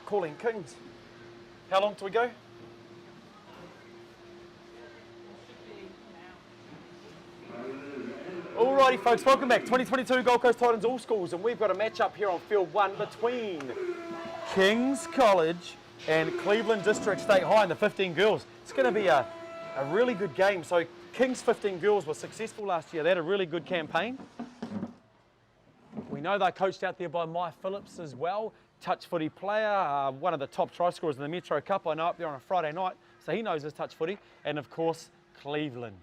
calling Kings. How long do we go? Alrighty folks, welcome back. 2022 Gold Coast Titans All Schools, and we've got a match up here on field 1 between Kings College and Cleveland District State High and the 15 girls. It's going to be a really good game. So Kings 15 girls were successful last year. They had a really good campaign. We know they're coached out there by Mike Phillips as well. Touch footy player, one of the top try scorers in the Metro Cup. I know up there on a Friday night, so he knows his touch footy. And of course, Cleveland.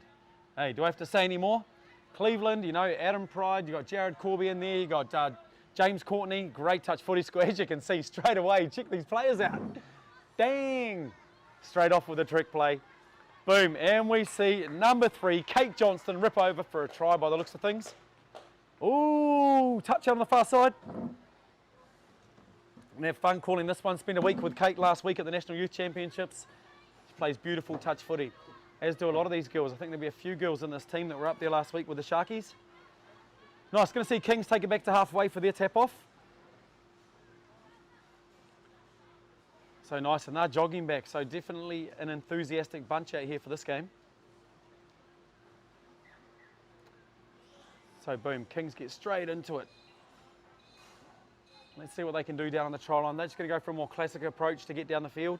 Hey, do I have to say any more? Cleveland, you know, Adam Pride, you got Jared Corby in there, you got James Courtney, great touch footy score. As you can see straight away, check these players out. Dang! Straight off with a trick play. Boom, and we see number 3, Kate Johnston, rip over for a try by the looks of things. Ooh, touch out on the far side. And have fun calling this one. Spent a week with Kate last week at the National Youth Championships. She plays beautiful touch footy, as do a lot of these girls. I think there'll be a few girls in this team that were up there last week with the Sharkies. Nice, going to see Kings take it back to halfway for their tap off. So nice, and they're jogging back, so definitely an enthusiastic bunch out here for this game. So boom, Kings get straight into it. Let's see what they can do down on the try line. They're just going to go for a more classic approach to get down the field.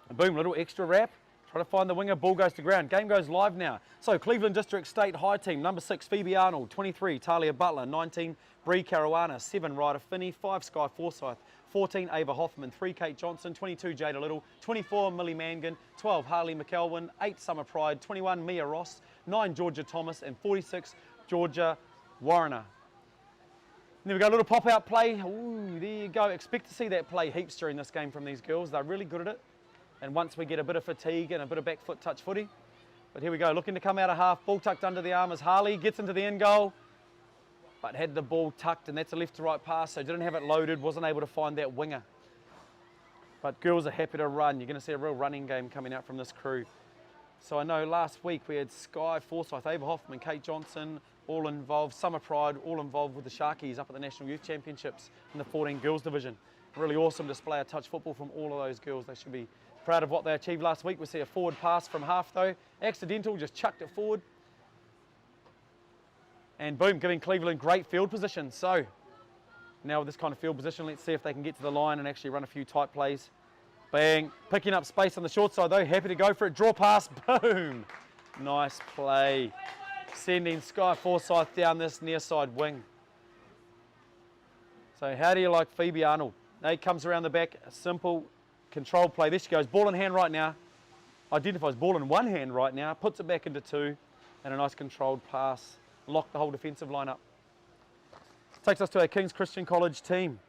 And boom, little extra wrap. Try to find the winger, ball goes to ground. Game goes live now. So Cleveland District State High team, number 6, Phoebe Arnold, 23, Talia Butler, 19, Bree Caruana, 7, Ryder Finney, 5, Sky Forsyth, 14, Ava Hoffman, 3, Kate Johnson, 22, Jada Little, 24, Millie Mangan, 12, Harley McElwin, 8, Summer Pride, 21, Mia Ross, 9, Georgia Thomas, and 46, Georgia Warrener. And there we go, a little pop-out play. Ooh, there you go. Expect to see that play heaps during this game from these girls. They're really good at it. And once we get a bit of fatigue and a bit of back foot touch footy. But here we go, looking to come out of half, ball tucked under the arm as Harley gets into the end goal, but had the ball tucked, and that's a left to right pass, so didn't have it loaded, wasn't able to find that winger. But girls are happy to run. You're going to see a real running game coming out from this crew. So I know last week we had Sky Forsyth, Ava Hoffman, Kate Johnson, all involved, Summer Pride, all involved with the Sharkies up at the National Youth Championships in the 14 girls division. Really awesome display of touch football from all of those girls. They should be proud of what they achieved last week. We see a forward pass from half though. Accidental, just chucked it forward. And boom, giving Cleveland great field position. So now with this kind of field position, let's see if they can get to the line and actually run a few tight plays. Bang, picking up space on the short side though, happy to go for it. Draw pass, boom. Nice play. Sending Sky Forsyth down this near side wing. So how do you like Phoebe Arnold? Now he comes around the back, a simple control play. There she goes, ball in hand right now. Identifies ball in one hand right now, puts it back into 2, and a nice controlled pass. Lock the whole defensive line up. Takes us to our Kings Christian College team.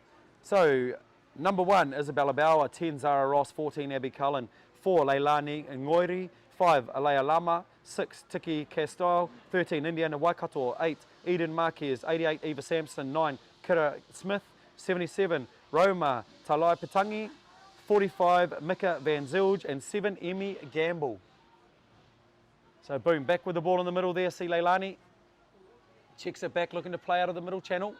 So, number 1, Isabella Bauer, 10, Zara Ross, 14, Abby Cullen, 4, Leilani Ngoiri, 5, Alea Lama, 6, Tiki Castile, 13, Indiana Waikato, 8, Eden Marquez, 88, Eva Sampson, 9, Kira Smith, 77, Roma Talai Patangi, 45, Mika Van Zilge, and 7, Emmy Gamble. So boom, back with the ball in the middle there, see Leilani. Checks it back, looking to play out of the middle channel.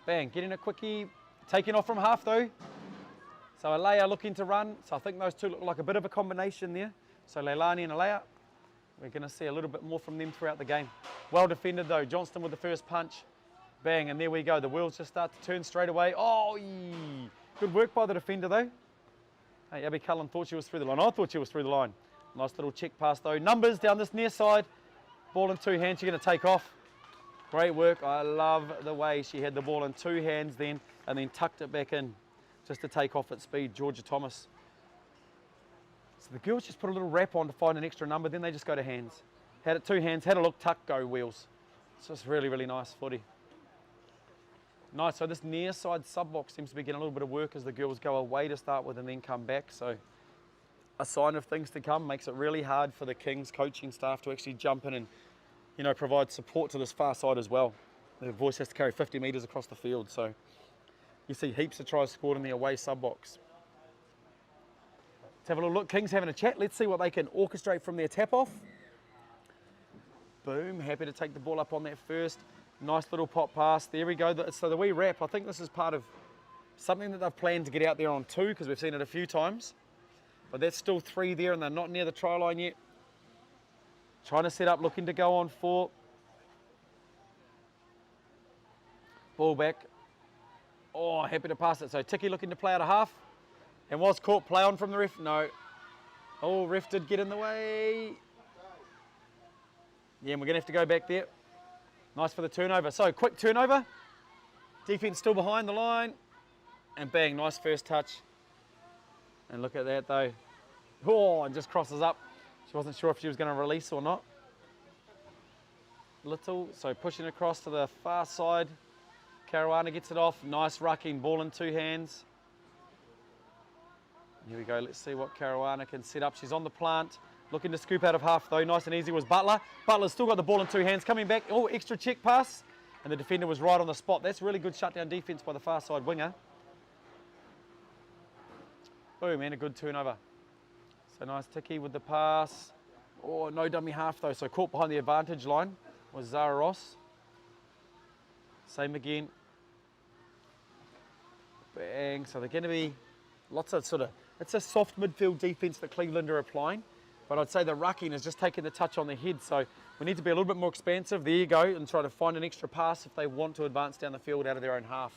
Bang, getting a quickie, taking off from half though. So Alea looking to run, so I think those two look like a bit of a combination there. So Leilani and Alea, we're going to see a little bit more from them throughout the game. Well defended though, Johnston with the first punch. Bang, and there we go, the wheels just start to turn straight away. Oh, yee. Good work by the defender though. Hey, Abby Cullen thought she was through the line. I thought she was through the line. Nice little check pass though. Numbers down this near side. Ball in 2 hands, she's going to take off. Great work. I love the way she had the ball in 2 hands then and then tucked it back in just to take off at speed. Georgia Thomas. So the girls just put a little wrap on to find an extra number, then they just go to hands. Had it 2 hands, had a look, tuck, go wheels. It's just really, really nice footy. Nice, so this near side sub box seems to be getting a little bit of work as the girls go away to start with and then come back. So a sign of things to come. Makes it really hard for the Kings coaching staff to actually jump in and, you know, provide support to this far side as well. The voice has to carry 50 metres across the field. So you see heaps of tries scored in the away sub box. Let's have a little look. Kings having a chat. Let's see what they can orchestrate from their tap off. Boom, happy to take the ball up on that first. Nice little pop pass. There we go. So the wee wrap, I think this is part of something that they've planned to get out there on 2, because we've seen it a few times. But that's still 3 there, and they're not near the try line yet. Trying to set up, looking to go on 4. Ball back. Oh, happy to pass it. So Tiki looking to play out a half. And was caught. Play on from the ref. No. Oh, ref did get in the way. Yeah, and we're going to have to go back there. Nice for the turnover. So, quick turnover. Defence still behind the line. And bang, nice first touch. And look at that though. Oh, and just crosses up. She wasn't sure if she was going to release or not. Little, so pushing across to the far side. Caruana gets it off. Nice rucking, ball in 2 hands. Here we go, let's see what Caruana can set up. She's on the plant, looking to scoop out of half though. Nice and easy was Butler. Butler's still got the ball in 2 hands, coming back. Oh, extra check pass. And the defender was right on the spot. That's really good shutdown defence by the far side winger. Boom, and a good turnover. So nice Tiki with the pass. Oh, no dummy half though, so caught behind the advantage line was Zara Ross. Same again. Bang, so they're going to be lots of it's a soft midfield defence that Cleveland are applying, but I'd say the rucking has just taken the touch on the head, so we need to be a little bit more expansive. There you go, and try to find an extra pass if they want to advance down the field out of their own half.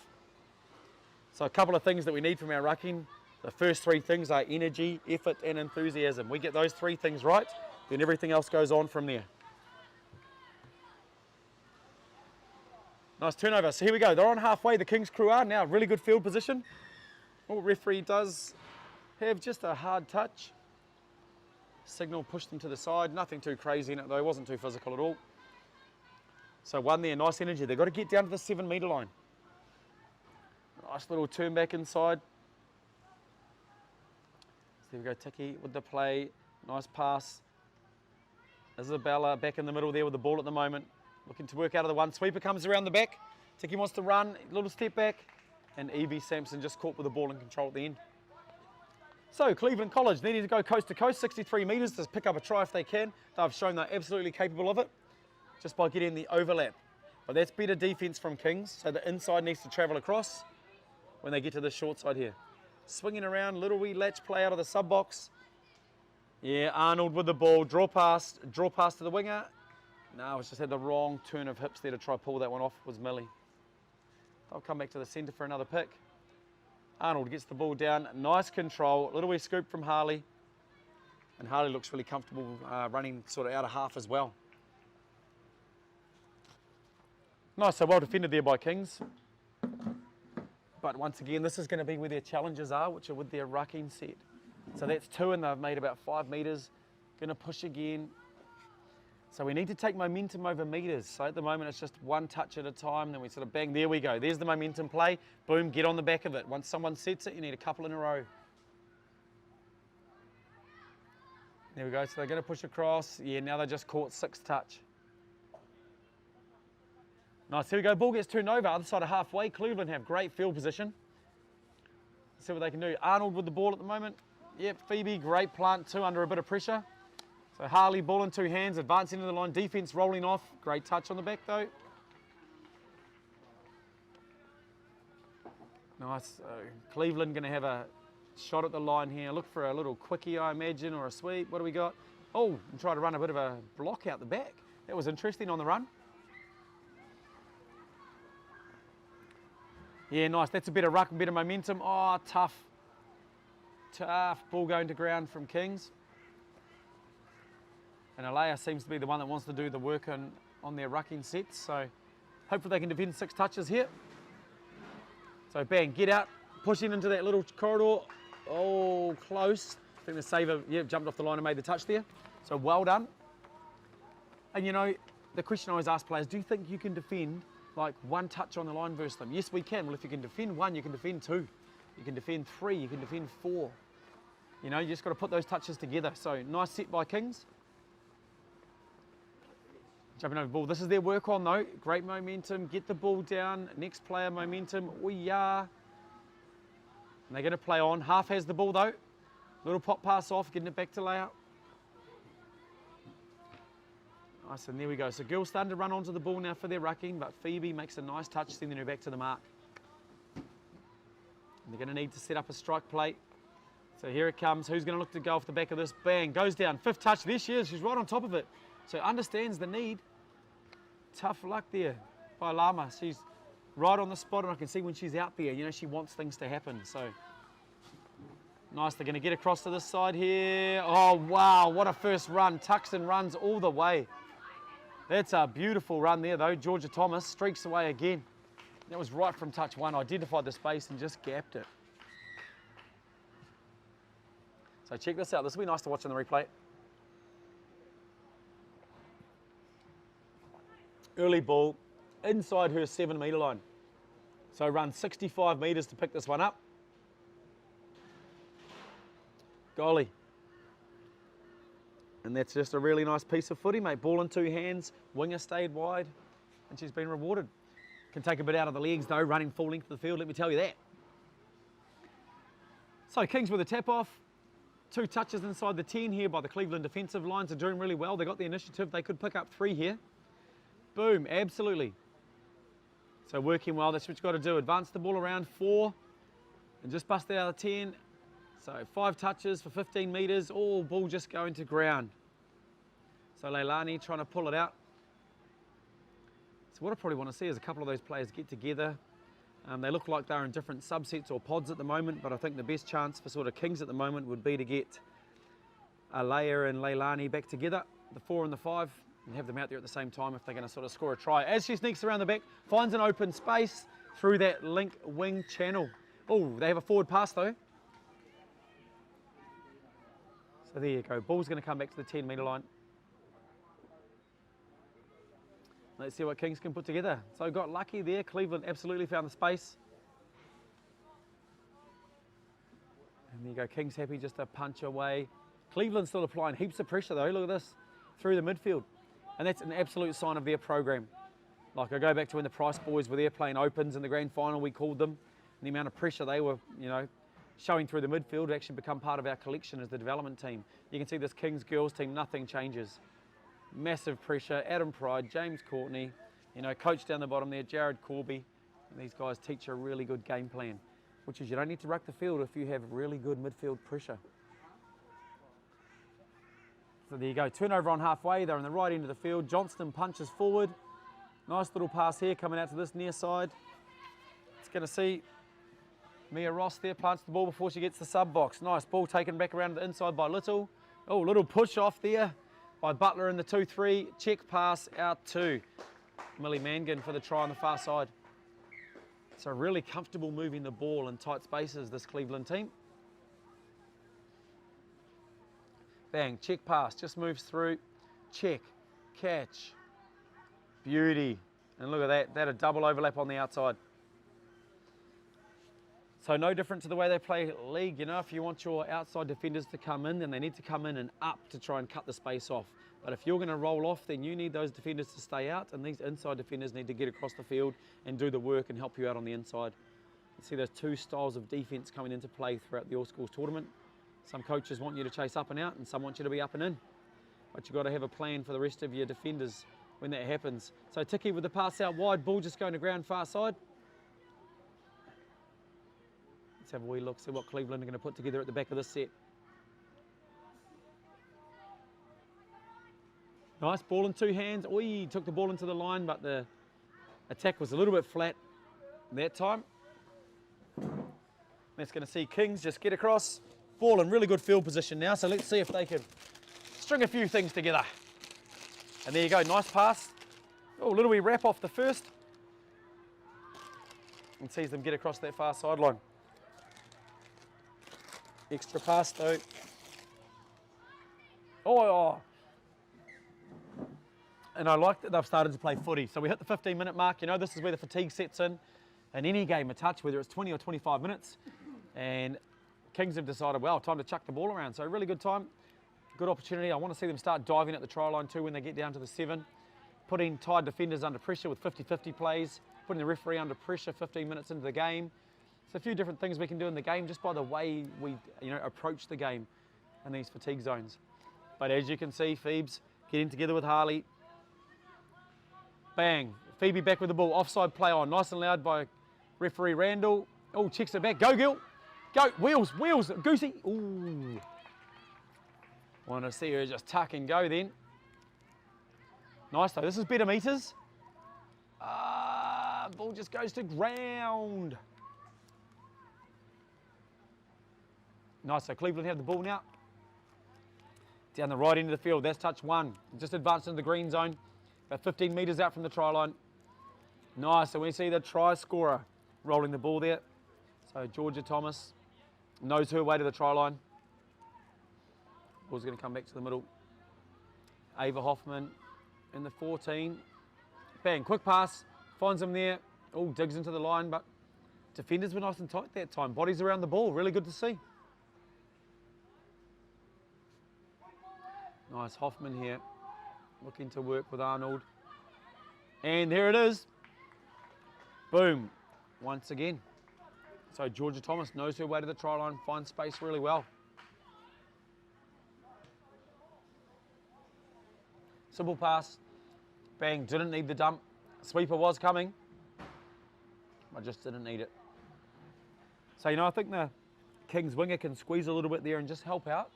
So a couple of things that we need from our rucking. The first 3 things are energy, effort and enthusiasm. We get those 3 things right, then everything else goes on from there. Nice turnover. So here we go. They're on halfway. The Kings crew are now. Really good field position. Oh, referee does have just a hard touch. Signal pushed them to the side. Nothing too crazy in it though. Wasn't too physical at all. So 1 there. Nice energy. They've got to get down to the 7 metre line. Nice little turn back inside. So there we go. Tiki with the play. Nice pass. Isabella back in the middle there with the ball at the moment. Looking to work out of the one. Sweeper comes around the back. Tiki wants to run. Little step back. And Evie Sampson just caught with the ball in control at the end. So Cleveland College needing to go coast to coast, 63 metres to pick up a try if they can. They've shown they're absolutely capable of it just by getting the overlap. But that's better defence from Kings. So the inside needs to travel across when they get to the short side here. Swinging around, little wee latch play out of the sub box. Yeah, Arnold with the ball, draw pass to the winger. No, it's just had the wrong turn of hips there to try pull that one off, was Millie. They'll come back to the centre for another pick. Arnold gets the ball down, nice control, little wee scoop from Harley. And Harley looks really comfortable running sort of out of half as well. Nice, so well defended there by Kings. But once again, this is going to be where their challenges are, which are with their rucking set. So that's 2 and they've made about 5 metres. Going to push again. So we need to take momentum over metres. So at the moment it's just 1 touch at a time, then we sort of bang, there we go. There's the momentum play, boom, get on the back of it. Once someone sets it, you need a couple in a row. There we go, so they're going to push across. Yeah, now they just caught 6 touch. Nice, here we go, ball gets turned over, other side of halfway. Cleveland have great field position. Let's see what they can do. Arnold with the ball at the moment. Yep, Phoebe, great plant too, under a bit of pressure. So Harley, ball in 2 hands, advancing to the line, defence rolling off. Great touch on the back though. Nice, Cleveland going to have a shot at the line here. Look for a little quickie, I imagine, or a sweep. What do we got? Oh, and try to run a bit of a block out the back. That was interesting on the run. Yeah, nice, that's a bit of ruck and bit of momentum. Oh, tough. Tough ball going to ground from Kings. And Alea seems to be the one that wants to do the work on their rucking sets. So hopefully they can defend 6 touches here. So bang, get out, pushing into that little corridor. Oh, close. I think the saver, yeah, jumped off the line and made the touch there. So well done. And you know, the question I always ask players, do you think you can defend like 1 touch on the line versus them? Yes, we can. Well, if you can defend 1, you can defend 2. You can defend 3, you can defend 4. You know, you just got to put those touches together. So nice set by Kings. Jumping over the ball. This is their work on though. Great momentum. Get the ball down. Next player momentum. We are. And they're going to play on. Half has the ball though. Little pop pass off. Getting it back to layout. Nice, and there we go. So girls starting to run onto the ball now for their rucking, but Phoebe makes a nice touch, sending her back to the mark. And they're going to need to set up a strike plate. So here it comes. Who's going to look to go off the back of this? Bang, goes down. 5th touch. There she is. She's right on top of it. So understands the need. Tough luck there by Lama. She's right on the spot, and I can see when she's out there, you know, she wants things to happen. So nice. They're going to get across to this side here. Oh, wow. What a first run. Tucks and runs all the way. That's a beautiful run there, though. Georgia Thomas streaks away again. That was right from touch 1. Identified the space and just gapped it. So check this out. This will be nice to watch on the replay. Early ball inside her 7-metre line. So run 65 metres to pick this one up. Golly. And that's just a really nice piece of footy, mate. Ball in 2 hands, winger stayed wide, and she's been rewarded. Can take a bit out of the legs though, running full length of the field, let me tell you that. So Kings with a tap off. 2 touches inside the 10 here by the Cleveland defensive lines are doing really well. They got the initiative, they could pick up 3 here. Boom, absolutely. So working well, that's what you've got to do. Advance the ball around 4 and just bust out of 10. So 5 touches for 15 metres, all ball just going to ground. So Leilani trying to pull it out. So what I probably want to see is a couple of those players get together. They look like they're in different subsets or pods at the moment, but I think the best chance for sort of Kings at the moment would be to get Alea and Leilani back together, the 4 and the 5, and have them out there at the same time if they're going to sort of score a try. As she sneaks around the back, finds an open space through that link wing channel. Oh, they have a forward pass though. So there you go. Ball's going to come back to the 10-metre line. Let's see what Kings can put together. So got lucky there. Cleveland absolutely found the space. And there you go. Kings happy just to punch away. Cleveland still applying heaps of pressure though. Look at this. Through the midfield. And that's an absolute sign of their program. Like I go back to when the Price boys were there playing opens in the grand final, we called them. And the amount of pressure they were, you know, showing through the midfield to actually become part of our collection as the development team. You can see this Kings girls team, nothing changes. Massive pressure. Adam Pride, James Courtney, you know, coach down the bottom there, Jared Corby. And these guys teach a really good game plan, which is you don't need to ruck the field if you have really good midfield pressure. So there you go. Turnover on halfway. They're on the right end of the field. Johnston punches forward. Nice little pass here coming out to this near side. It's going to see Mia Ross there, plants the ball before she gets the sub box. Nice ball taken back around to the inside by Little. Oh, little push off there by Butler in the 2-3. Check pass out to Millie Mangan for the try on the far side. So really comfortable moving the ball in tight spaces, this Cleveland team. Bang, check pass, just moves through. Check, catch, beauty. And look at that, a double overlap on the outside. So no different to the way they play league, you know, if you want your outside defenders to come in, then they need to come in and up to try and cut the space off. But if you're going to roll off, then you need those defenders to stay out, and these inside defenders need to get across the field and do the work and help you out on the inside. You see those 2 styles of defence coming into play throughout the All-Schools tournament. Some coaches want you to chase up and out, and some want you to be up and in. But you've got to have a plan for the rest of your defenders when that happens. So Tiki with the pass out wide, ball just going to ground far side. Let's have a wee look, see what Cleveland are going to put together at the back of this set. Nice ball in 2 hands. He took the ball into the line, but the attack was a little bit flat that time. That's going to see Kings just get across. Ball in really good field position now, so let's see if they can string a few things together. And there you go, nice pass. Oh, a little wee wrap off the first. And sees them get across that far sideline. Extra pass though. Oh. And I like that they've started to play footy. So we hit the 15-minute mark. You know, this is where the fatigue sets in any game of touch, whether it's 20 or 25 minutes. And Kings have decided, well, time to chuck the ball around. So really good time, good opportunity. I want to see them start diving at the try line too when they get down to the 7. Putting tied defenders under pressure with 50-50 plays. Putting the referee under pressure 15 minutes into the game. So a few different things we can do in the game just by the way we, you know, approach the game in these fatigue zones. But as you can see, Phoebes getting together with Harley. Bang. Phoebe back with the ball. Offside play on. Nice and loud by referee Randall. Oh, checks it back. Go, Gil. Go. Wheels. Goosey. Ooh. Want to see her just tuck and go then. Nice though. This is better meters. Ball just goes to ground. Nice. So Cleveland have the ball now. Down the right end of the field. That's touch one. Just advanced into the green zone. About 15 metres out from the try line. Nice. So we see the try scorer rolling the ball there. So Georgia Thomas knows her way to the try line. Ball's going to come back to the middle. Ava Hoffman in the 14. Bang. Quick pass. Finds him there. Oh, digs into the line, but defenders were nice and tight that time. Bodies around the ball. Really good to see. Nice Hoffman here. Looking to work with Arnold. And there it is. Boom. Once again. So Georgia Thomas knows her way to the try line, finds space really well. Simple pass. Bang. Didn't need the dump. Sweeper was coming. I just didn't need it. So, I think the Kings winger can squeeze a little bit there and just help out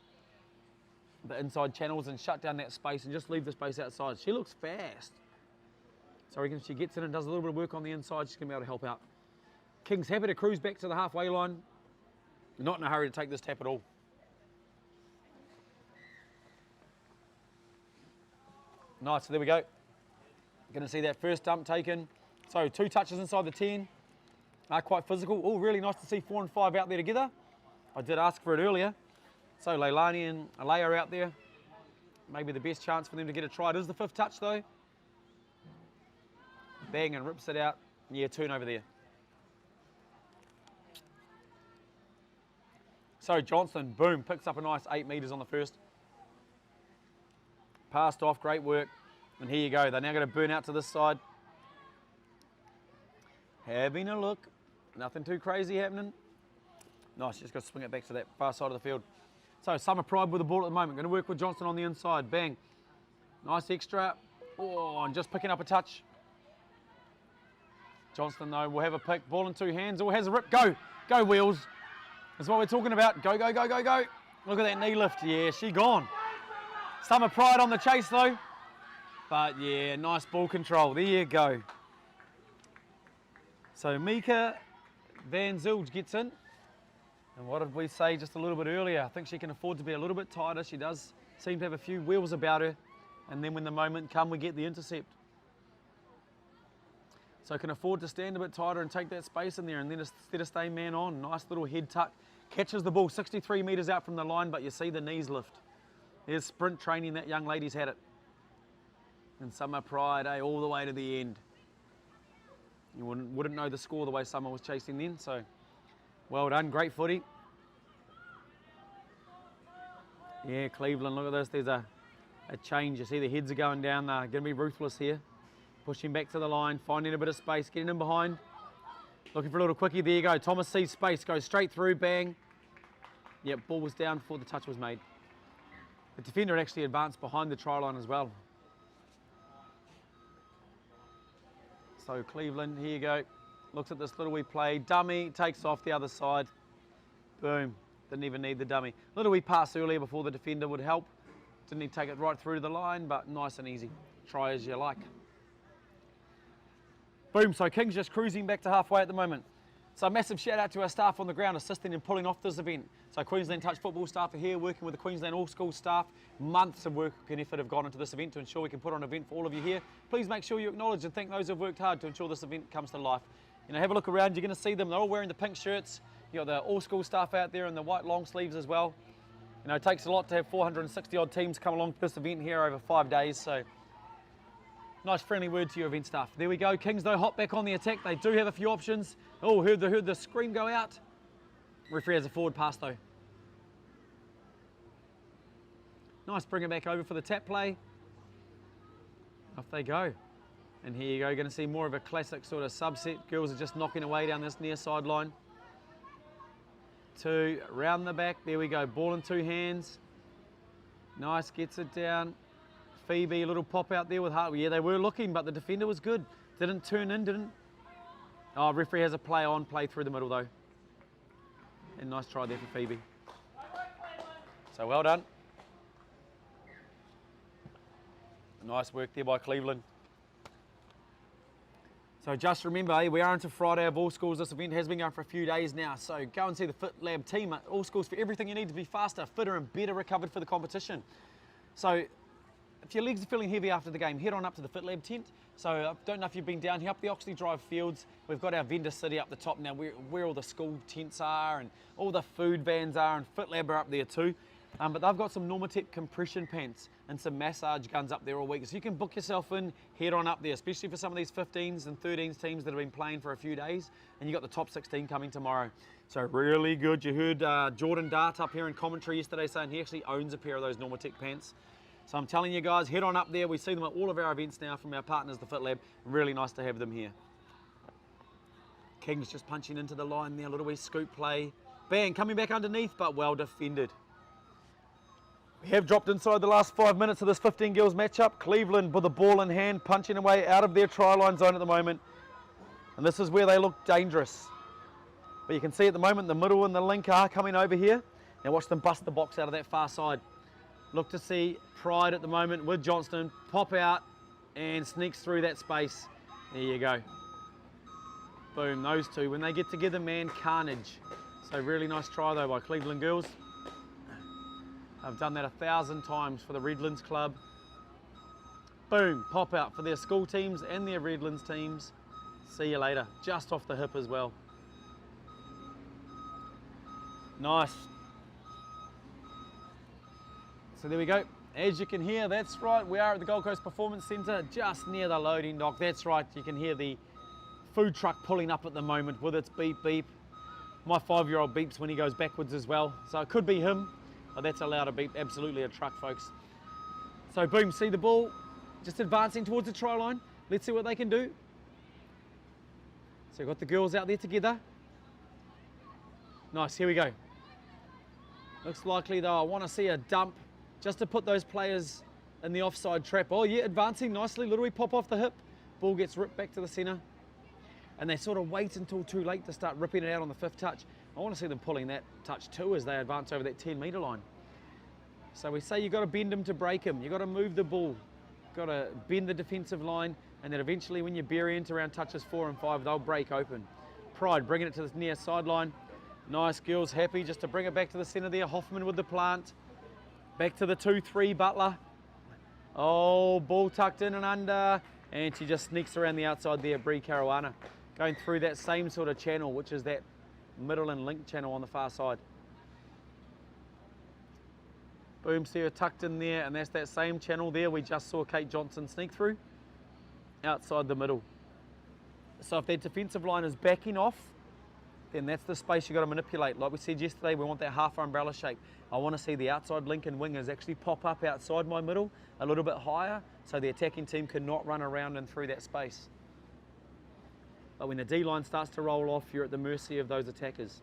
the inside channels and shut down that space and just leave the space outside. She looks fast. So I reckon if she gets in and does a little bit of work on the inside, she's going to be able to help out. Kings happy to cruise back to the halfway line. Not in a hurry to take this tap at all. Nice, so there we go. Going to see that first dump taken. So 2 touches inside the 10. Quite physical. Oh, really nice to see 4 and 5 out there together. I did ask for it earlier. So Leilani and Alea are out there. Maybe the best chance for them to get a try. It is the 5th touch though. Bang and rips it out. Yeah, turnover there. So Johnson, boom, picks up a nice 8 metres on the first. Passed off, great work. And here you go. They're now going to burn out to this side. Having a look. Nothing too crazy happening. Nice, just got to swing it back to that far side of the field. So Summer Pride with the ball at the moment. Going to work with Johnson on the inside. Bang. Nice extra. Oh, and just picking up a touch. Johnston, though, will have a pick. Ball in 2 hands. Oh, has a rip. Go. Go, Wheels. That's what we're talking about. Go, go, go, go, go. Look at that knee lift. Yeah, she gone. Summer Pride on the chase, though. But, yeah, nice ball control. There you go. So Mika Van Zilge gets in. And what did we say just a little bit earlier? I think she can afford to be a little bit tighter. She does seem to have a few wheels about her. And then when the moment comes, we get the intercept. So can afford to stand a bit tighter and take that space in there, and then instead of staying man on, nice little head tuck. Catches the ball 63 metres out from the line, but you see the knees lift. There's sprint training, that young lady's had it. And Summer Pride, all the way to the end. You wouldn't know the score the way Summer was chasing then, so well done, great footy. Yeah, Cleveland, look at this, there's a change. You see the heads are going down, they're going to be ruthless here. Pushing back to the line, finding a bit of space, getting in behind. Looking for a little quickie, there you go. Thomas sees space, goes straight through, bang. Yep, ball was down before the touch was made. The defender actually advanced behind the try line as well. So Cleveland, here you go. Looks at this little wee play. Dummy, takes off the other side. Boom, didn't even need the dummy. Little wee pass earlier before the defender would help. Didn't need to take it right through to the line, but nice and easy. Try as you like. Boom, so Kings just cruising back to halfway at the moment. So a massive shout out to our staff on the ground assisting in pulling off this event. So Queensland Touch football staff are here working with the Queensland All School staff. Months of work and effort have gone into this event to ensure we can put on an event for all of you here. Please make sure you acknowledge and thank those who have worked hard to ensure this event comes to life. Have a look around, you're going to see them. They're all wearing the pink shirts. You've got the All School staff out there in the white long sleeves as well. It takes a lot to have 460 odd teams come along to this event here over 5 days. So nice friendly word to your event staff. There we go. Kings though hot back on the attack. They do have a few options. Oh, heard the scream go out. Referee has a forward pass though. Nice, bring it back over for the tap play. Off they go. And here you go, going to see more of a classic sort of subset. Girls are just knocking away down this near sideline. 2, round the back, there we go. Ball in 2 hands. Nice, gets it down. Phoebe, a little pop out there with Hart. Yeah, they were looking, but the defender was good. Didn't turn in, didn't. Oh, referee has a play on, play through the middle though. And nice try there for Phoebe. So well done. Nice work there by Cleveland. So just remember, we are into Friday of all schools. This event has been going for a few days now. So go and see the Fit Lab team at all schools for everything you need to be faster, fitter and better recovered for the competition. So if your legs are feeling heavy after the game, head on up to the Fit Lab tent. So I don't know if you've been down here up the Oxley Drive fields. We've got our vendor city up the top now where all the school tents are and all the food vans are, and Fit Lab are up there too. But they've got some Normatec compression pants and some massage guns up there all week. So you can book yourself in, head on up there, especially for some of these 15s and 13s teams that have been playing for a few days. And you got the top 16 coming tomorrow. So really good. You heard Jordan Dart up here in commentary yesterday saying he actually owns a pair of those Normatec pants. So I'm telling you guys, head on up there. We see them at all of our events now from our partners, the Fit Lab. Really nice to have them here. King's just punching into the line there, a little wee scoop play. Bang, coming back underneath, but well defended. We have dropped inside the last 5 minutes of this 15 girls matchup. Cleveland with the ball in hand, punching away out of their try line zone at the moment. And this is where they look dangerous. But you can see at the moment the middle and the link are coming over here. Now watch them bust the box out of that far side. Look to see Pride at the moment with Johnston pop out and sneaks through that space. There you go. Boom, those two. When they get together, man, carnage. So really nice try though by Cleveland girls. I've done that 1,000 times for the Redlands Club. Boom, pop out for their school teams and their Redlands teams. See you later. Just off the hip as well. Nice. So there we go. As you can hear, that's right, we are at the Gold Coast Performance Centre, just near the loading dock. That's right, you can hear the food truck pulling up at the moment with its beep beep. My 5-year-old beeps when he goes backwards as well. So it could be him, but that's allowed a beep, absolutely a truck, folks. So boom, see the ball just advancing towards the try line. Let's see what they can do. So we've got the girls out there together. Nice, here we go. Looks likely though, I want to see a dump just to put those players in the offside trap. Oh yeah, advancing nicely, little wee pop off the hip. Ball gets ripped back to the centre. And they sort of wait until too late to start ripping it out on the 5th touch. I want to see them pulling that touch too as they advance over that 10-metre line. So we say you've got to bend them to break them. You've got to move the ball. You've got to bend the defensive line, and then eventually when you bury into around touches 4 and 5, they'll break open. Pride bringing it to the near sideline. Nice, girls happy just to bring it back to the centre there. Hoffman with the plant. Back to the 2-3 Butler. Oh, ball tucked in and under. And she just sneaks around the outside there, Bree Caruana. Going through that same sort of channel, which is that middle and link channel on the far side. Boom, see her tucked in there, and that's that same channel there we just saw Kate Johnson sneak through. Outside the middle. So if their defensive line is backing off, then that's the space you've got to manipulate. Like we said yesterday, we want that half umbrella shape. I want to see the outside link and wingers actually pop up outside my middle a little bit higher so the attacking team cannot run around and through that space. But when the D-line starts to roll off, you're at the mercy of those attackers.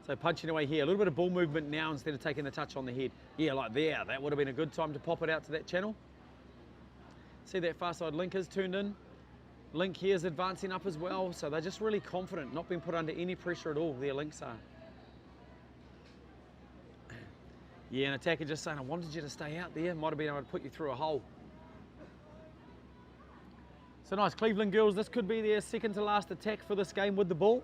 So punching away here, a little bit of ball movement now instead of taking the touch on the head. Yeah, like there, that would have been a good time to pop it out to that channel. See that far side link is turned in. Link here is advancing up as well, so they're just really confident, not being put under any pressure at all, their links are. Yeah, an attacker just saying, I wanted you to stay out there, might have been able to put you through a hole. So nice, Cleveland girls, this could be their second to last attack for this game with the ball.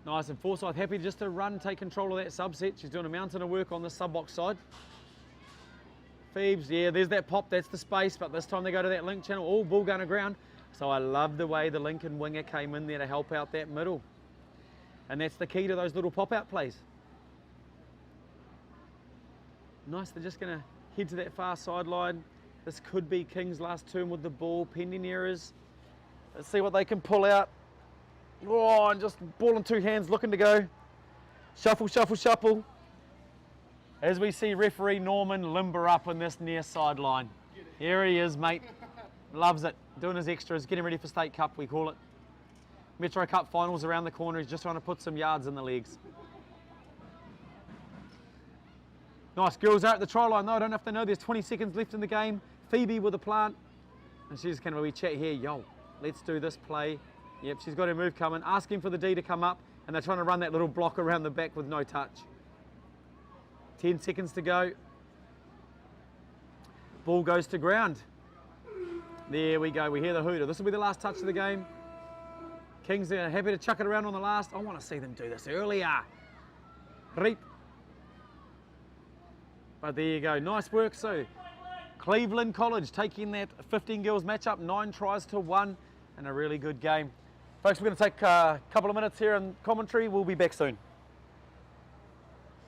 Nice, and Forsyth happy just to run, take control of that subset. She's doing a mountain of work on the sub-box side. Phoebes, yeah, there's that pop, that's the space, but this time they go to that link channel, all ball gun aground. So I love the way the Lincoln winger came in there to help out that middle. And that's the key to those little pop-out plays. Nice, they're just going to head to that far sideline. This could be King's last turn with the ball, pending errors. Let's see what they can pull out. Oh, and just ball in 2 hands, looking to go. Shuffle, shuffle, shuffle. As we see referee Norman limber up in this near sideline. Here he is, mate. Loves it. Doing his extras, getting ready for State Cup, we call it. Metro Cup finals around the corner. He's just trying to put some yards in the legs. Nice, girls are at the try line though. I don't know if they know there's 20 seconds left in the game. Phoebe with a plant. And she's kind of a wee chat here. Yo, let's do this play. Yep, she's got her move coming. Asking for the D to come up. And they're trying to run that little block around the back with no touch. 10 seconds to go. Ball goes to ground. There we go. We hear the hooter. This will be the last touch of the game. Kings are happy to chuck it around on the last. I want to see them do this earlier. Reap. But there you go. Nice work, Sue. Cleveland College taking that 15 girls matchup, 9 tries to 1, and a really good game. Folks, we're going to take a couple of minutes here in commentary. We'll be back soon.